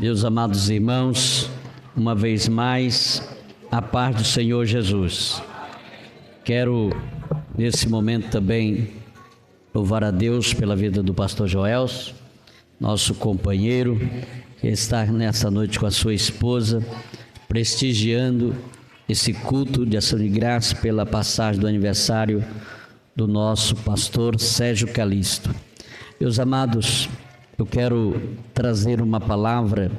Meus amados irmãos, uma vez mais, a paz do Senhor Jesus. Quero, nesse momento também, louvar a Deus pela vida do pastor Joelso, nosso companheiro, que está nessa noite com a sua esposa, prestigiando esse culto de ação de graça pela passagem do aniversário do nosso pastor Sérgio Calixto. Meus amados, eu quero trazer uma palavra,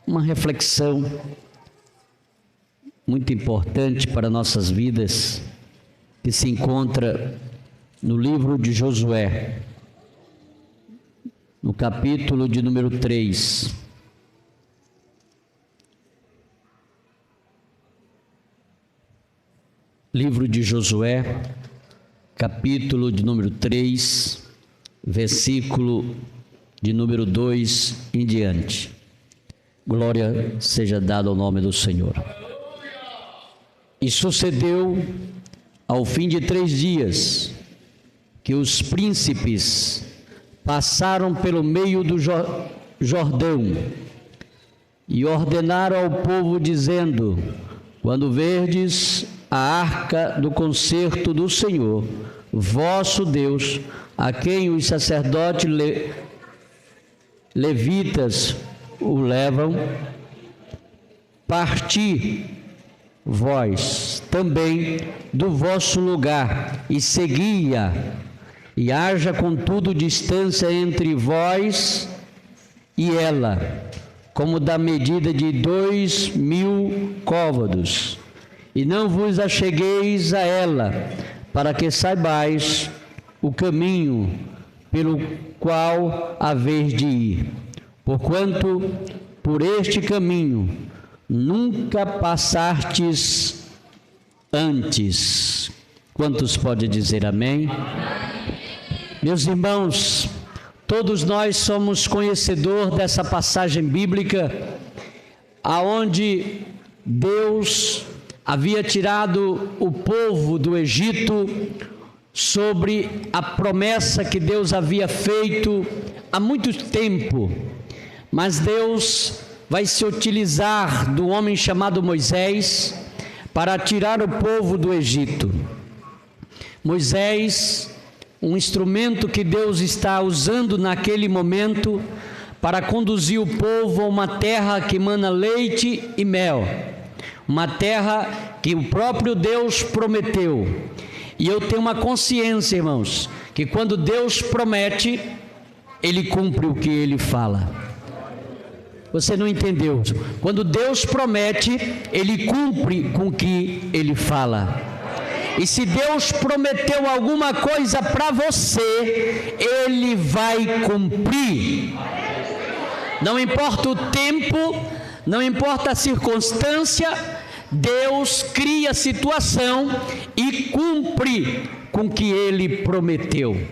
uma reflexão muito importante para nossas vidas, que se encontra no livro de Josué, no capítulo de número 3. Livro de Josué, capítulo de número 3, versículo de número 2 em diante. Glória seja dada ao nome do Senhor. E sucedeu, ao fim de 3 dias, que os príncipes passaram pelo meio do Jordão e ordenaram ao povo, dizendo: quando verdes a arca do concerto do Senhor, vosso Deus, a quem os sacerdotes levitas o levam, parti vós também do vosso lugar e segui-a, e haja contudo distância entre vós e ela, como da medida de 2.000 côvados, e não vos achegueis a ela, para que saibais o caminho pelo qual haveis de ir, porquanto por este caminho nunca passastes antes. Quantos pode dizer amém? Meus irmãos, todos nós somos conhecedores dessa passagem bíblica, aonde Deus havia tirado o povo do Egito sobre a promessa que Deus havia feito há muito tempo, mas Deus vai se utilizar do homem chamado Moisés para tirar o povo do Egito. Moisés, um instrumento que Deus está usando naquele momento para conduzir o povo a uma terra que mana leite e mel, uma terra que o próprio Deus prometeu. E eu tenho uma consciência, irmãos, que quando Deus promete, Ele cumpre o que Ele fala. Você não entendeu? Quando Deus promete, Ele cumpre com o que Ele fala. E se Deus prometeu alguma coisa para você, Ele vai cumprir. Não importa o tempo, não importa a circunstância, Deus cria a situação e cumpre com o que Ele prometeu.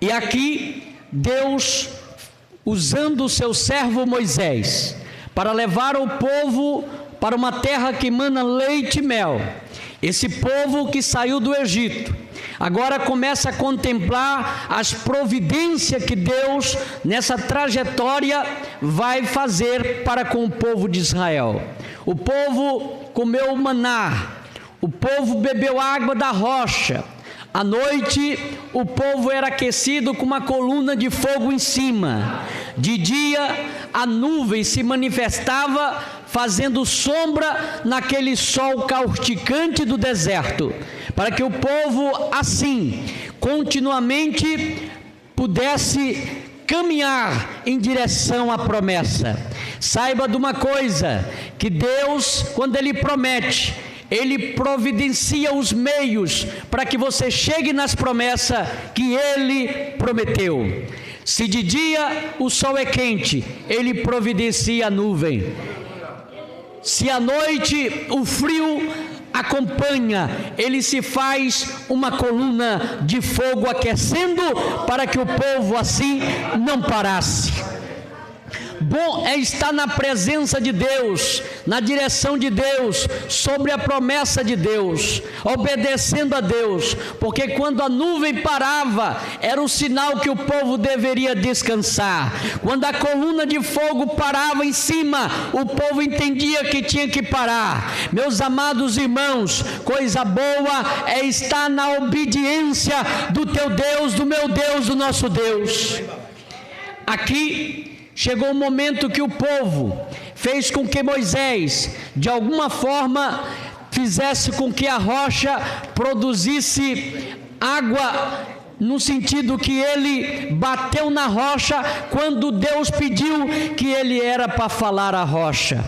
E aqui, Deus, usando o seu servo Moisés, para levar o povo para uma terra que mana leite e mel. Esse povo que saiu do Egito, agora começa a contemplar as providências que Deus, nessa trajetória, vai fazer para com o povo de Israel. O povo comeu o maná, o povo bebeu água da rocha. À noite, o povo era aquecido com uma coluna de fogo em cima. De dia, a nuvem se manifestava, fazendo sombra naquele sol causticante do deserto, para que o povo, assim, continuamente pudesse caminhar em direção à promessa. Saiba de uma coisa, que Deus, quando Ele promete, Ele providencia os meios para que você chegue nas promessas que Ele prometeu. Se de dia o sol é quente, Ele providencia a nuvem. Se à noite o frio acompanha, Ele se faz uma coluna de fogo aquecendo, para que o povo assim não parasse. Bom é estar na presença de Deus, na direção de Deus, sobre a promessa de Deus, obedecendo a Deus, porque quando a nuvem parava, era o sinal que o povo deveria descansar. Quando a coluna de fogo parava em cima, o povo entendia que tinha que parar. Meus amados irmãos, coisa boa é estar na obediência do teu Deus, do meu Deus, do nosso Deus. Aqui chegou o momento que o povo fez com que Moisés, de alguma forma, fizesse com que a rocha produzisse água, no sentido que ele bateu na rocha quando Deus pediu que ele era para falar a rocha.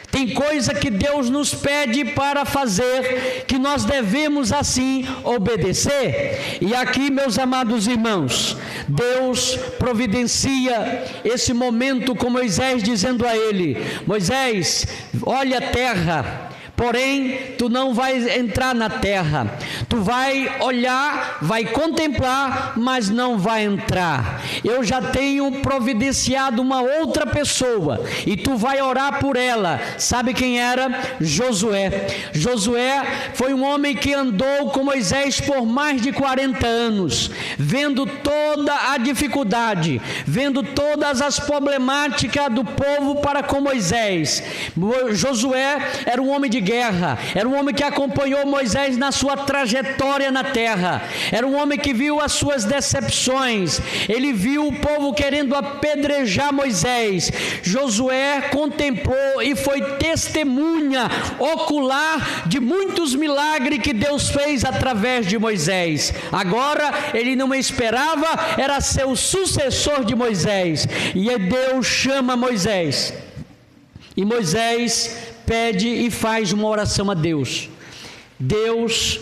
Tem coisa que Deus nos pede para fazer, que nós devemos assim obedecer. E aqui, meus amados irmãos, Deus providencia esse momento com Moisés, dizendo a ele: Moisés, olha a terra, porém tu não vais entrar na terra, tu vai olhar, vai contemplar, mas não vai entrar. Eu já tenho providenciado uma outra pessoa, e tu vai orar por ela. Sabe quem era? Josué. Josué foi um homem que andou com Moisés por mais de 40 anos, vendo toda a dificuldade, vendo todas as problemáticas do povo para com Moisés. Josué era um homem de guerra, era um homem que acompanhou Moisés na sua trajetória na terra, era um homem que viu as suas decepções, ele viu o povo querendo apedrejar Moisés. Josué contemplou e foi testemunha ocular de muitos milagres que Deus fez através de Moisés. Agora ele não esperava, era ser o sucessor de Moisés, e Deus chama Moisés, e Moisés pede e faz uma oração a Deus. Deus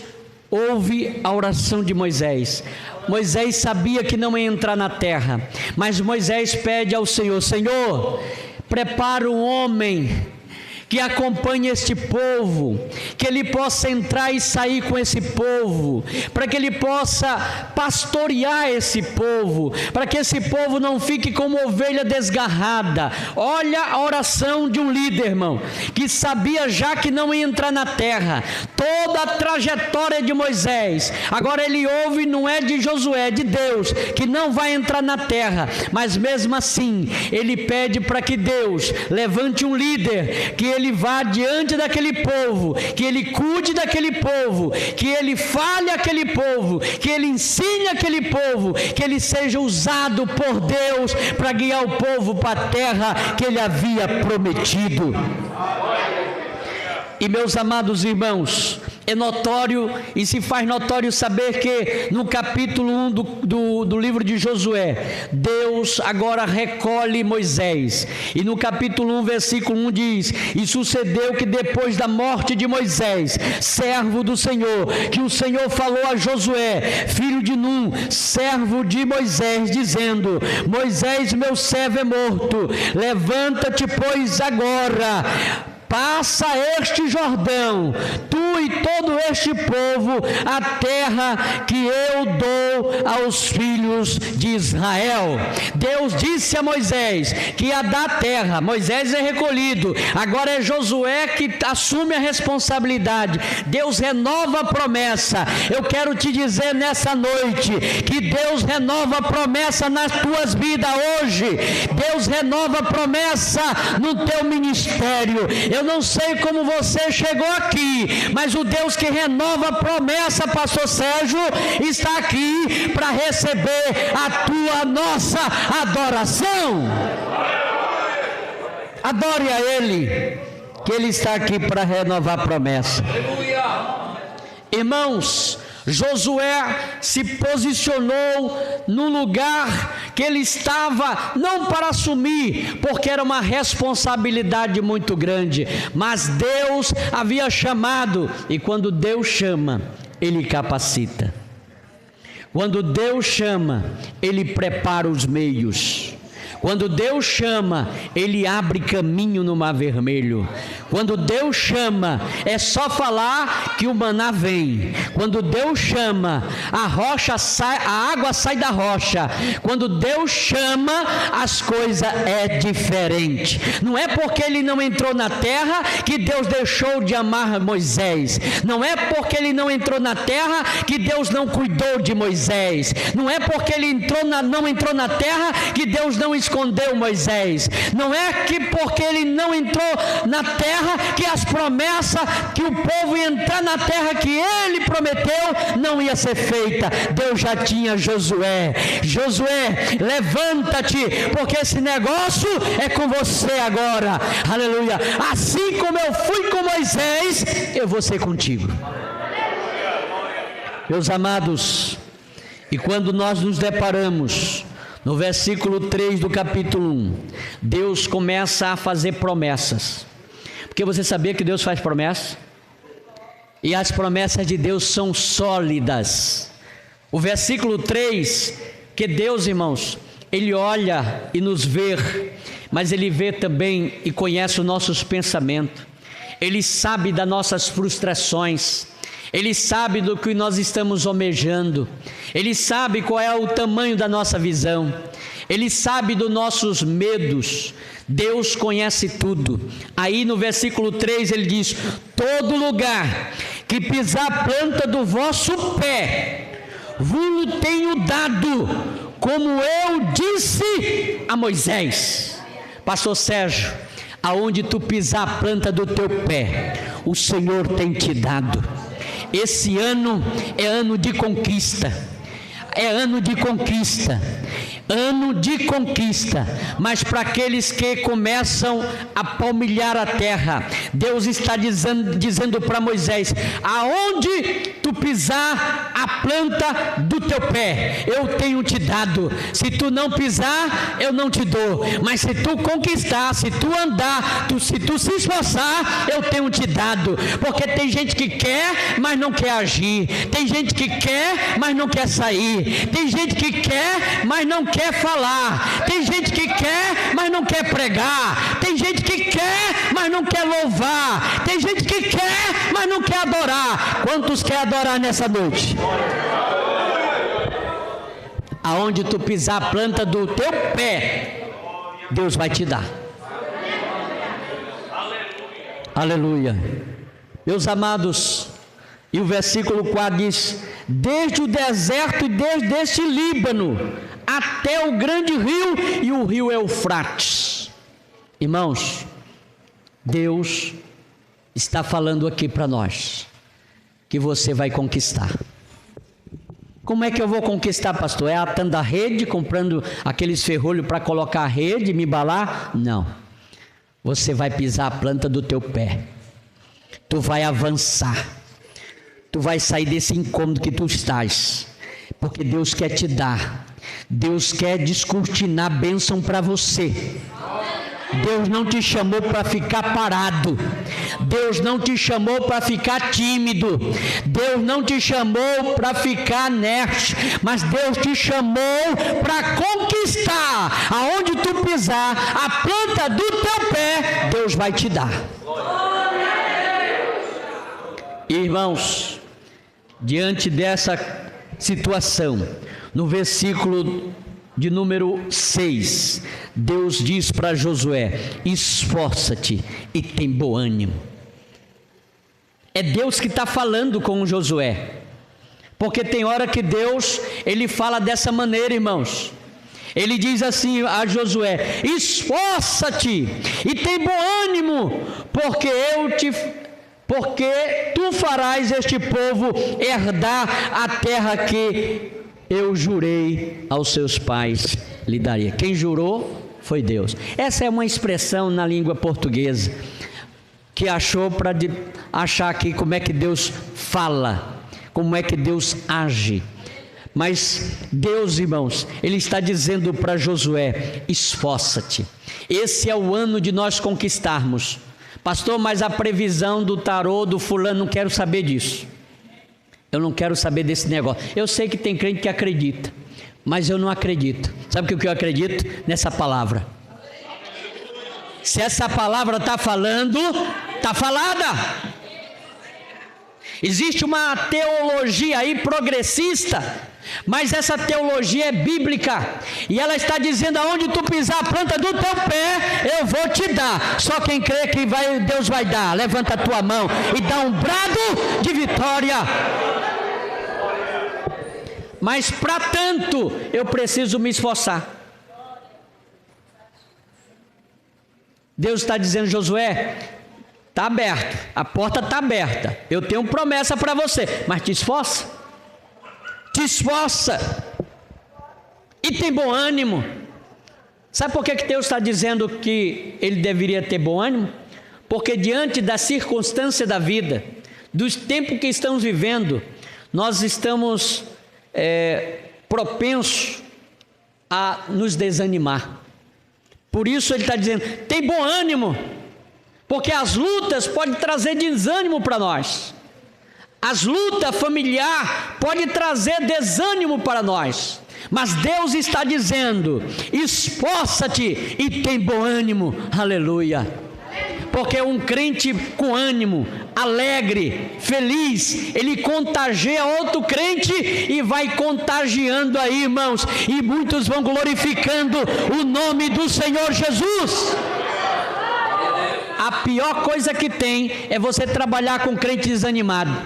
ouve a oração de Moisés. Moisés sabia que não ia entrar na terra, mas Moisés pede ao Senhor: Senhor, prepara um homem que acompanhe este povo, que ele possa entrar e sair com esse povo, para que ele possa pastorear esse povo, para que esse povo não fique como ovelha desgarrada. Olha a oração de um líder, irmão, que sabia já que não ia entrar na terra, toda a trajetória de Moisés. Agora ele ouve, não é de Josué, é de Deus, que não vai entrar na terra, mas mesmo assim, ele pede para que Deus levante um líder, que ele vá diante daquele povo, que ele cuide daquele povo, que ele fale aquele povo, que ele ensine aquele povo, que ele seja usado por Deus para guiar o povo para a terra que ele havia prometido. E meus amados irmãos, é notório e se faz notório saber que no capítulo 1 do livro de Josué, Deus agora recolhe Moisés, e no capítulo 1 versículo 1 diz: e sucedeu que depois da morte de Moisés, servo do Senhor, que o Senhor falou a Josué, filho de Num, servo de Moisés, dizendo: Moisés, meu servo, é morto, levanta-te, pois agora passa este Jordão, tu e todo este povo, a terra que eu dou aos filhos de Israel. Deus disse a Moisés que ia dar terra. Moisés é recolhido, agora é Josué que assume a responsabilidade. Deus renova a promessa. Eu quero te dizer nessa noite que Deus renova a promessa nas tuas vidas hoje. Deus renova a promessa no teu ministério. Eu não sei como você chegou aqui, mas o Deus que renova a promessa, pastor Sérgio, está aqui para receber a nossa adoração. Adore a Ele, que Ele está aqui para renovar a promessa. Irmãos, Josué se posicionou no lugar que ele estava, não para assumir, porque era uma responsabilidade muito grande, mas Deus havia chamado, e quando Deus chama, Ele capacita. Quando Deus chama, Ele prepara os meios. Quando Deus chama, Ele abre caminho no Mar Vermelho. Quando Deus chama, é só falar que o maná vem. Quando Deus chama, a água sai da rocha. Quando Deus chama, as coisas é diferente. Não é porque Ele não entrou na terra que Deus deixou de amar Moisés. Não é porque Ele não entrou na terra que Deus não cuidou de Moisés. Não é porque Ele não entrou na terra que Deus não escondeu Moisés. Não é que porque Ele não entrou na terra que as promessas que o povo ia entrar na terra que Ele prometeu não ia ser feita. Deus já tinha Josué. Josué, levanta-te, porque esse negócio é com você agora. Aleluia. Assim como eu fui com Moisés, eu vou ser contigo. Meus amados, e quando nós nos deparamos no versículo 3 do capítulo 1, Deus começa a fazer promessas. Porque você sabia que Deus faz promessas? E as promessas de Deus são sólidas. O versículo 3, que Deus, irmãos, Ele olha e nos vê, mas Ele vê também e conhece os nossos pensamentos. Ele sabe das nossas frustrações. Ele sabe do que nós estamos almejando. Ele sabe qual é o tamanho da nossa visão. Ele sabe dos nossos medos. Deus conhece tudo. Aí no versículo 3 ele diz: todo lugar que pisar a planta do vosso pé, vos tenho dado, como eu disse a Moisés. Pastor Sérgio, aonde tu pisar a planta do teu pé, o Senhor tem te dado. Esse ano é ano de conquista. É ano de conquista. Ano de conquista. Mas para aqueles que começam a palmilhar a terra, Deus está dizendo para Moisés: aonde tu pisar a planta do teu pé, eu tenho te dado. Se tu não pisar, eu não te dou. Mas se tu conquistar, se tu andar, se tu se esforçar, eu tenho te dado. Porque tem gente que quer, mas não quer agir. Tem gente que quer, mas não quer sair. Tem gente que quer, mas não quer falar. Tem gente que quer, mas não quer pregar. Tem gente que quer, mas não quer louvar. Tem gente que quer, mas não quer adorar. Quantos quer adorar nessa noite? Aonde tu pisar a planta do teu pé, Deus vai te dar. Aleluia. Meus amados, e o versículo 4 diz: desde o deserto e desde este Líbano até o grande rio, e o rio Eufrates. Irmãos, Deus está falando aqui para nós que você vai conquistar. Como é que eu vou conquistar, pastor? É atando a rede, comprando aqueles ferrolhos para colocar a rede e me embalar? Não. Você vai pisar a planta do teu pé. Tu vai avançar. Tu vai sair desse incômodo que tu estás. Porque Deus quer te dar. Deus quer descortinar bênção para você. Deus não te chamou para ficar parado. Deus não te chamou para ficar tímido. Deus não te chamou para ficar inerte. Mas Deus te chamou para conquistar. Aonde tu pisar a planta do teu pé, Deus vai te dar. Irmãos, diante dessa situação, no versículo de número 6, Deus diz para Josué: esforça-te e tem bom ânimo. É Deus que está falando com Josué, porque tem hora que Deus, Ele fala dessa maneira, irmãos. Ele diz assim a Josué: esforça-te e tem bom ânimo, porque tu farás este povo herdar a terra que eu jurei aos seus pais lhe daria. Quem jurou foi Deus. Essa é uma expressão na língua portuguesa que achou para achar aqui como é que Deus fala, como é que Deus age. Mas Deus, irmãos, Ele está dizendo para Josué: esforça-te. Esse é o ano de nós conquistarmos. Pastor, mas a previsão do tarô do fulano, não quero saber disso. Eu não quero saber desse negócio. Eu sei que tem crente que acredita. mas eu não acredito. Sabe o que eu acredito? Nessa palavra. Se essa palavra está falando, está falada. Existe uma teologia aí progressista, mas essa teologia é bíblica, e ela está dizendo: aonde tu pisar a planta do teu pé, eu vou te dar. Só quem crê que Deus vai dar, levanta a tua mão e dá um brado de vitória. Mas para tanto, eu preciso me esforçar. Deus está dizendo: Josué, está aberto, a porta está aberta, eu tenho promessa para você, mas te esforça, e tem bom ânimo. Sabe por que Deus está dizendo que ele deveria ter bom ânimo? Porque diante da circunstância da vida, dos tempos que estamos vivendo, nós estamos propensos a nos desanimar. Por isso ele está dizendo: tem bom ânimo, porque as lutas podem trazer desânimo para nós. As lutas familiares podem trazer desânimo para nós. Mas Deus está dizendo: esforça-te e tem bom ânimo. Aleluia. Porque um crente com ânimo, alegre, feliz, ele contagia outro crente e vai contagiando aí, irmãos, e muitos vão glorificando o nome do Senhor Jesus. A pior coisa que tem é você trabalhar com crente desanimado.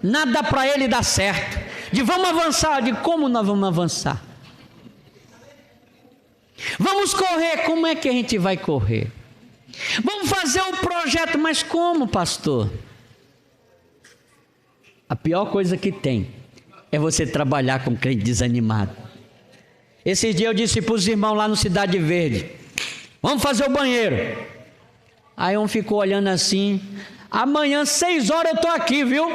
Nada para ele dá certo. De vamos avançar, de como nós vamos avançar? Vamos correr, como é que a gente vai correr? Vamos fazer um projeto, mas como, pastor? A pior coisa que tem é você trabalhar com crente desanimado. Esses dias eu disse para os irmãos lá no Cidade Verde: vamos fazer o banheiro. Aí um ficou olhando assim: amanhã 6 horas eu estou aqui, viu?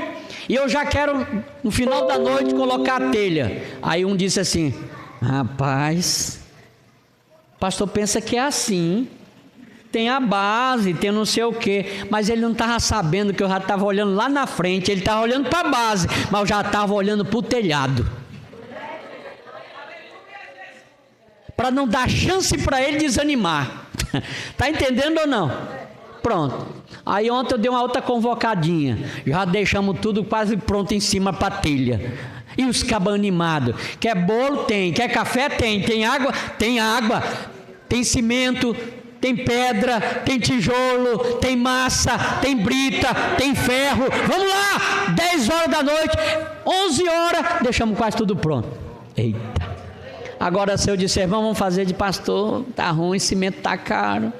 E eu já quero no final da noite colocar a telha. Aí um disse assim: rapaz, pastor pensa que é assim, tem a base, tem não sei o que, mas ele não estava sabendo que eu já estava olhando lá na frente. Ele estava olhando para a base, mas eu já estava olhando para o telhado, para não dar chance para ele desanimar. Está entendendo ou não? Pronto. Aí ontem eu dei uma outra convocadinha, já deixamos tudo quase pronto em cima para a telha. E os cabos animados: quer bolo? Tem. Quer café? Tem. Tem água? Tem água. Tem cimento, tem pedra, tem tijolo, tem massa, tem brita, tem ferro. Vamos lá, 10 horas da noite, 11 horas, deixamos quase tudo pronto. Eita. Agora se eu disser: vamos fazer de pastor, tá ruim, cimento tá caro.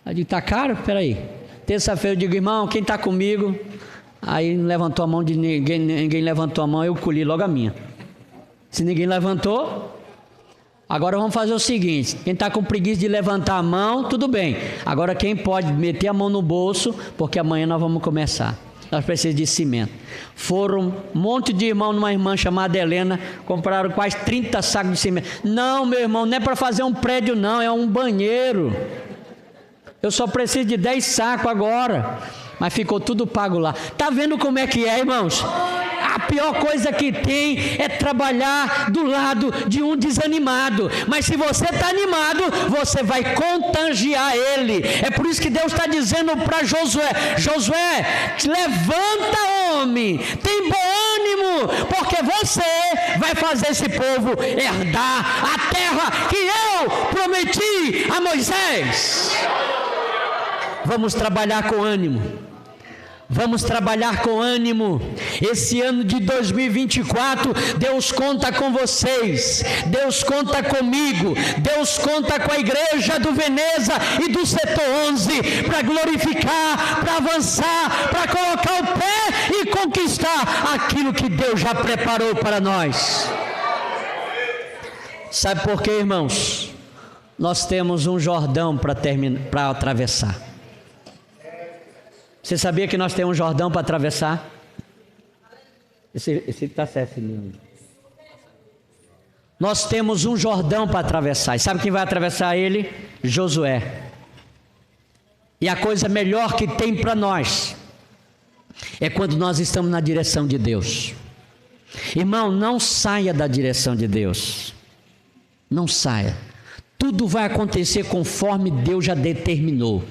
Eu digo: tá caro? Peraí. Terça-feira eu digo: irmão, quem está comigo? Aí não levantou a mão de ninguém, ninguém levantou a mão, eu colhi logo a minha. Se ninguém levantou, agora vamos fazer o seguinte: quem está com preguiça de levantar a mão, tudo bem. Agora quem pode meter a mão no bolso, porque amanhã nós vamos começar. Nós precisamos de cimento. Foram um monte de irmãos numa irmã chamada Helena, compraram quase 30 sacos de cimento. Não, meu irmão, não é para fazer um prédio não, é um banheiro. Eu só preciso de 10 sacos agora. Mas ficou tudo pago lá. Está vendo como é que é, irmãos? A pior coisa que tem é trabalhar do lado de um desanimado. Mas se você está animado, você vai contagiar ele. É por isso que Deus está dizendo para Josué: Josué, levanta, homem, tem bom ânimo, porque você vai fazer esse povo herdar a terra que eu prometi a Moisés. Vamos trabalhar com ânimo. Vamos trabalhar com ânimo. Esse ano de 2024, Deus conta com vocês, Deus conta comigo, Deus conta com a igreja do Veneza e do setor 11 para glorificar, para avançar, para colocar o pé e conquistar aquilo que Deus já preparou para nós. Sabe por quê, irmãos? Nós temos um Jordão para atravessar. Você sabia que nós temos um Jordão para atravessar? Esse está certo. Nós temos um Jordão para atravessar. E sabe quem vai atravessar ele? Josué. E a coisa melhor que tem para nós é quando nós estamos na direção de Deus. Irmão, não saia da direção de Deus. Não saia. Tudo vai acontecer conforme Deus já determinou.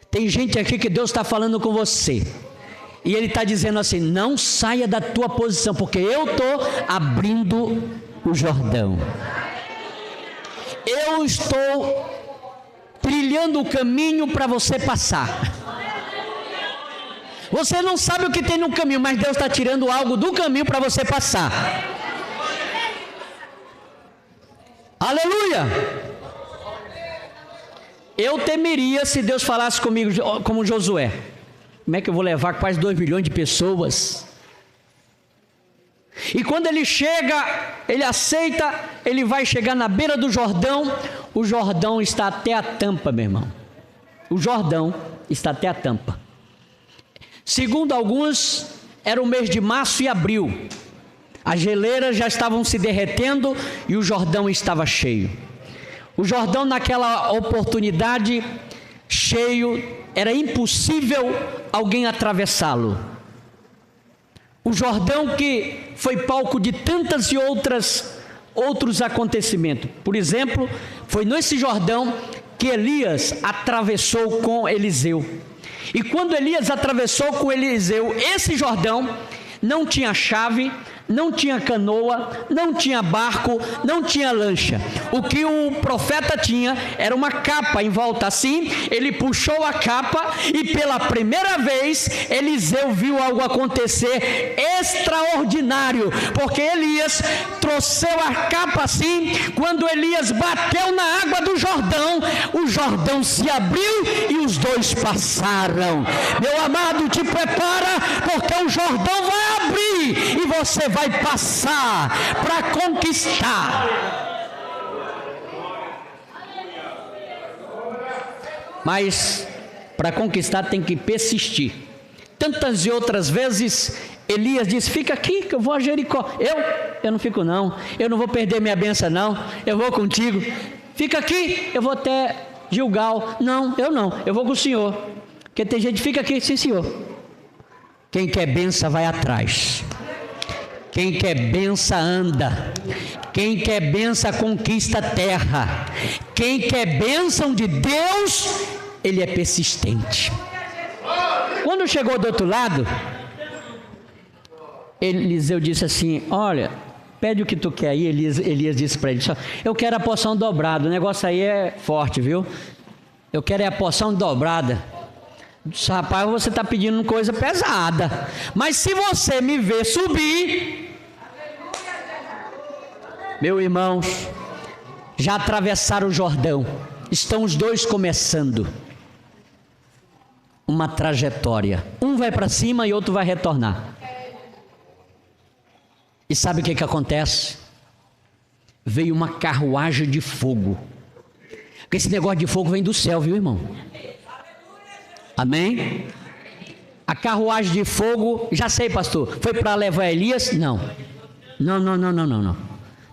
Tem gente aqui que Deus está falando com você. E Ele está dizendo assim: não saia da tua posição, porque eu estou abrindo o Jordão. Eu estou trilhando o caminho para você passar. Você não sabe o que tem no caminho, mas Deus está tirando algo do caminho para você passar. Aleluia! Eu temeria se Deus falasse comigo como Josué. Como é que eu vou levar quase 2 milhões de pessoas? E quando ele chega, ele aceita, ele vai chegar na beira do Jordão. O Jordão está até a tampa, meu irmão. O Jordão está até a tampa. Segundo alguns, era o mês de março e abril. As geleiras já estavam se derretendo e o Jordão estava cheio. O Jordão, naquela oportunidade, cheio, era impossível alguém atravessá-lo. O Jordão que foi palco de tantas e outros acontecimentos. Por exemplo, foi nesse Jordão que Elias atravessou com Eliseu. E quando Elias atravessou com Eliseu esse Jordão, não tinha chave, não tinha canoa, não tinha barco, não tinha lancha. O que o profeta tinha era uma capa em volta assim. Ele puxou a capa e pela primeira vez Eliseu viu algo acontecer extraordinário, porque Elias trouxe a capa assim. Quando Elias bateu na água do Jordão, o Jordão se abriu e os dois passaram. Meu amado, te prepara, porque o Jordão vai abrir e você vai passar para conquistar. Mas para conquistar tem que persistir. Tantas e outras vezes Elias disse: fica aqui que eu vou a Jericó. Eu não fico não, eu não vou perder minha bênção não, eu vou contigo. Fica aqui, eu vou até Gilgal. Não, eu vou com o senhor. Porque tem gente que fica aqui, sim senhor. Quem quer bênção vai atrás. Quem quer bênção anda. Quem quer bênção conquista a terra. Quem quer bênção de Deus, ele é persistente. Quando chegou do outro lado, Eliseu disse assim: olha, pede o que tu quer aí. Elias disse para ele: eu quero a porção dobrada. O negócio aí é forte, viu? Eu quero a porção dobrada. Disse: rapaz, você está pedindo coisa pesada, mas se você me ver subir, meus irmãos, já atravessaram o Jordão, estão os dois começando uma trajetória. Um vai para cima e outro vai retornar. E sabe o que acontece? Veio uma carruagem de fogo. Porque esse negócio de fogo vem do céu, viu, irmão? Amém? A carruagem de fogo, já sei, pastor, foi para levar Elias? Não.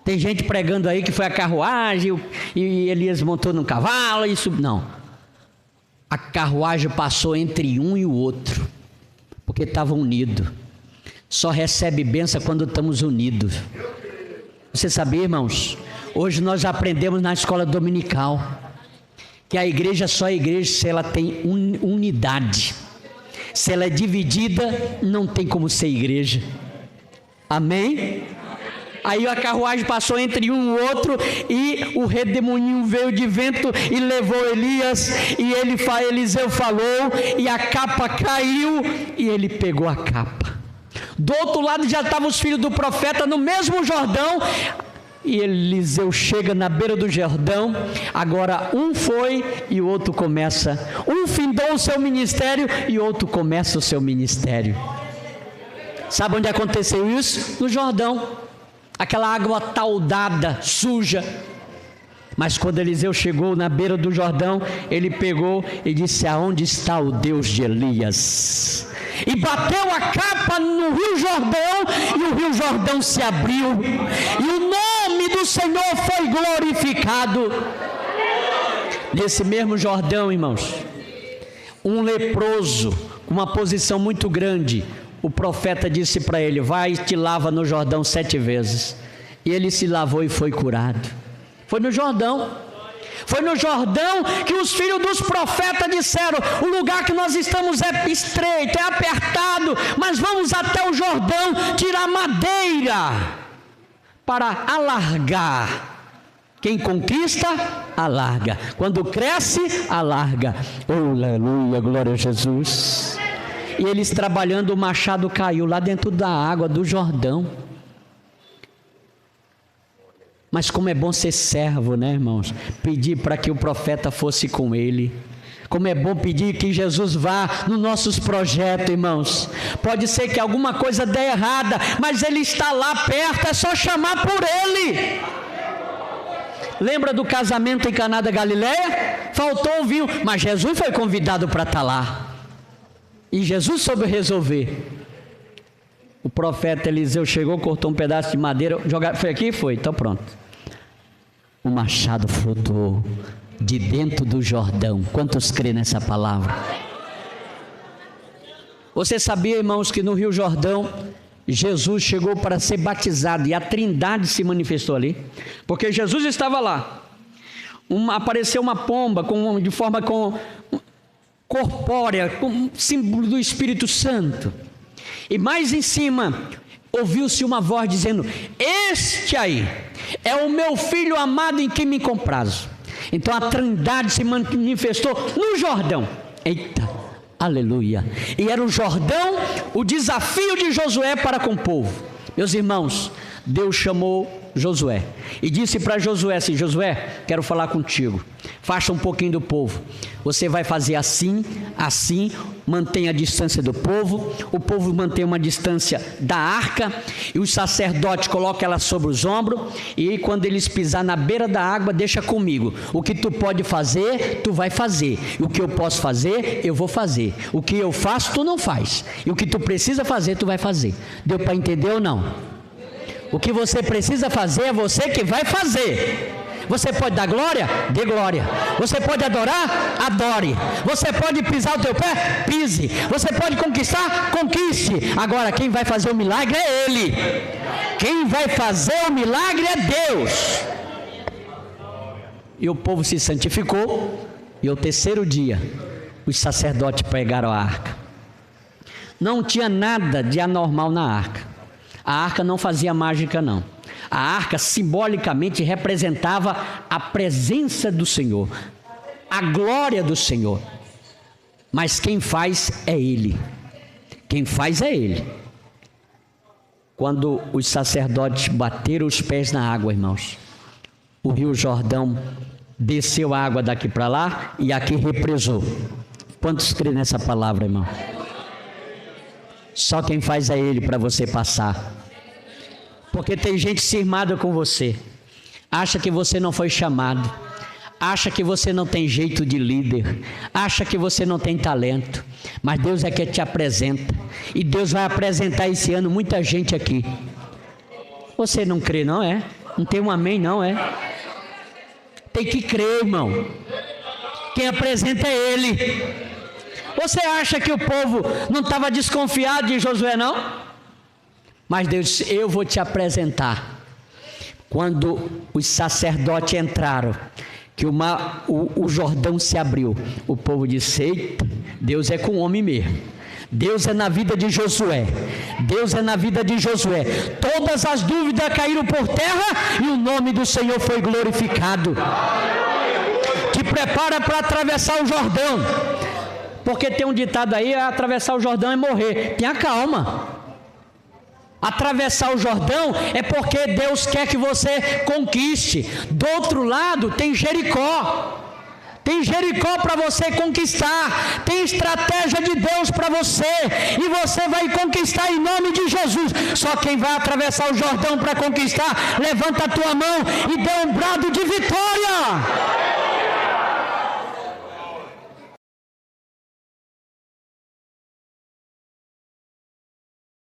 Tem gente pregando aí que foi a carruagem e Elias montou num cavalo, isso não. A carruagem passou entre um e o outro, porque estavam unidos. Só recebe bênção quando estamos unidos. Você sabia, irmãos? Hoje nós aprendemos na escola dominical que a igreja só é igreja se ela tem unidade. Se ela é dividida, não tem como ser igreja. Amém? Aí a carruagem passou entre um e outro, e o redemoinho veio de vento e levou Elias, e Eliseu falou, e a capa caiu, e ele pegou a capa. Do outro lado já estavam os filhos do profeta no mesmo Jordão, e Eliseu chega na beira do Jordão. Agora um foi e o outro começa. Um findou o seu ministério e o outro começa o seu ministério. Sabe onde aconteceu isso? No Jordão. Aquela água taudada, suja. Mas quando Eliseu chegou na beira do Jordão, ele pegou e disse: aonde está o Deus de Elias? E bateu a capa no Rio Jordão, e o Rio Jordão se abriu, e o nome do Senhor foi glorificado. Nesse mesmo Jordão, irmãos, um leproso, com uma posição muito grande, o profeta disse para ele: vai e te lava no Jordão 7 vezes. E ele se lavou e foi curado. Foi no Jordão. Foi no Jordão que os filhos dos profetas disseram: o lugar que nós estamos é estreito, é apertado, mas vamos até o Jordão tirar madeira para alargar. Quem conquista, alarga. Quando cresce, alarga. Oh, aleluia, glória a Jesus. E eles trabalhando, o machado caiu lá dentro da água do Jordão. Mas como é bom ser servo, né, irmãos? Pedir para que o profeta fosse com ele. Como é bom pedir que Jesus vá nos nossos projetos, irmãos. Pode ser que alguma coisa dê errada, mas ele está lá perto, é só chamar por ele. Lembra do casamento em Caná da Galileia? Faltou o vinho, mas Jesus foi convidado para estar lá. E Jesus soube resolver. O profeta Eliseu chegou, cortou um pedaço de madeira, foi aqui? Foi, então pronto. O machado flutuou de dentro do Jordão. Quantos crêem nessa palavra? Você sabia, irmãos, que no Rio Jordão Jesus chegou para ser batizado e a Trindade se manifestou ali? Porque Jesus estava lá. Apareceu uma pomba de forma corpórea, com símbolo do Espírito Santo. E mais em cima ouviu-se uma voz dizendo: este aí é o meu filho amado em quem me comprazo. Então a Trindade se manifestou no Jordão. Eita, aleluia. E era o Jordão o desafio de Josué para com o povo. Meus irmãos, Deus chamou Josué e disse para Josué assim: Josué, quero falar contigo, faça um pouquinho do povo, você vai fazer assim, assim, mantenha a distância do povo, o povo mantém uma distância da arca, e os sacerdotes colocam ela sobre os ombros, e quando eles pisar na beira da água, deixa comigo, o que tu pode fazer, tu vai fazer, e o que eu posso fazer, eu vou fazer, o que eu faço, tu não faz, e o que tu precisa fazer, tu vai fazer. Deu para entender ou não? O que você precisa fazer é você que vai fazer. Você pode dar glória? Dê glória. Você pode adorar? Adore. Você pode pisar o teu pé? Pise. Você pode conquistar? Conquiste. Agora, quem vai fazer o milagre é Ele. Quem vai fazer o milagre é Deus. E o povo se santificou, e ao terceiro dia, os sacerdotes pegaram a arca. Não tinha nada de anormal na arca. A arca não fazia mágica, não. A arca simbolicamente representava a presença do Senhor, a glória do Senhor. Mas quem faz é Ele. Quem faz é Ele. Quando os sacerdotes bateram os pés na água, irmãos, o Rio Jordão desceu a água daqui para lá e aqui represou. Quantos creem nessa palavra, irmão? Só quem faz é Ele para você passar. Porque tem gente cismada com você, acha que você não foi chamado, acha que você não tem jeito de líder, acha que você não tem talento, mas Deus é que te apresenta, e Deus vai apresentar esse ano muita gente aqui. Você não crê, não é? Não tem um amém, não é? Tem que crer, irmão. Quem apresenta é Ele. Você acha que o povo não estava desconfiado de Josué, não? Mas Deus disse: eu vou te apresentar. Quando os sacerdotes entraram, que o Jordão se abriu, o povo disse: eita, Deus é com o homem mesmo. Deus é na vida de Josué. Deus é na vida de Josué. Todas as dúvidas caíram por terra e o nome do Senhor foi glorificado. Te prepara para atravessar o Jordão. Porque tem um ditado aí: atravessar o Jordão é morrer. Tenha calma. Atravessar o Jordão é porque Deus quer que você conquiste. Do outro lado tem Jericó. Tem Jericó para você conquistar. Tem estratégia de Deus para você. E você vai conquistar em nome de Jesus. Só quem vai atravessar o Jordão para conquistar, levanta a tua mão e dê um brado de vitória.